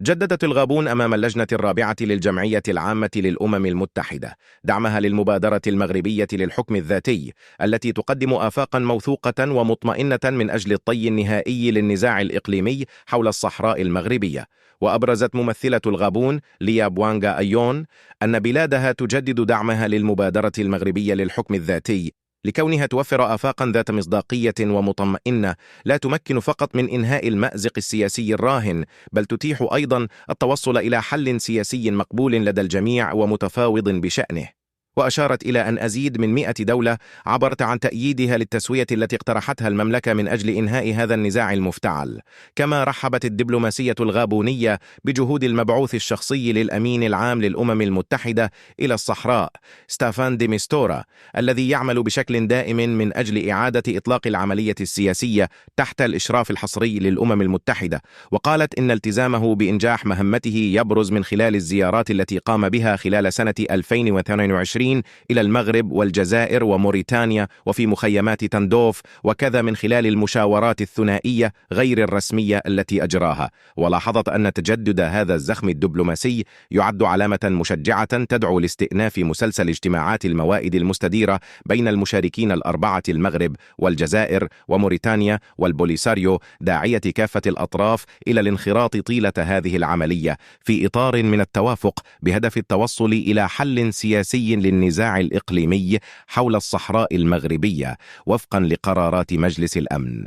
جددت الغابون أمام اللجنة الرابعة للجمعية العامة للأمم المتحدة دعمها للمبادرة المغربية للحكم الذاتي التي تقدم آفاقا موثوقة ومطمئنة من أجل الطي النهائي للنزاع الإقليمي حول الصحراء المغربية. وأبرزت ممثلة الغابون ليا بوانغا أيون أن بلادها تجدد دعمها للمبادرة المغربية للحكم الذاتي لكونها توفر آفاقا ذات مصداقية ومطمئنة لا تمكن فقط من إنهاء المأزق السياسي الراهن، بل تتيح أيضا التوصل إلى حل سياسي مقبول لدى الجميع ومتفاوض بشأنه. وأشارت إلى أن أزيد من 100 دولة عبرت عن تأييدها للتسوية التي اقترحتها المملكة من أجل إنهاء هذا النزاع المفتعل. كما رحبت الدبلوماسية الغابونية بجهود المبعوث الشخصي للأمين العام للأمم المتحدة إلى الصحراء ستافان دي ميستورا، الذي يعمل بشكل دائم من أجل إعادة إطلاق العملية السياسية تحت الإشراف الحصري للأمم المتحدة. وقالت إن التزامه بإنجاح مهمته يبرز من خلال الزيارات التي قام بها خلال سنة 2022 إلى المغرب والجزائر وموريتانيا وفي مخيمات تندوف، وكذا من خلال المشاورات الثنائية غير الرسمية التي أجراها. ولاحظت أن تجدد هذا الزخم الدبلوماسي يعد علامة مشجعة تدعو لاستئناف مسلسل اجتماعات الموائد المستديرة بين المشاركين الأربعة المغرب والجزائر وموريتانيا والبوليساريو، داعية كافة الأطراف إلى الانخراط طيلة هذه العملية في إطار من التوافق بهدف التوصل إلى حل سياسي للنزاع الإقليمي حول الصحراء المغربية وفقا لقرارات مجلس الأمن.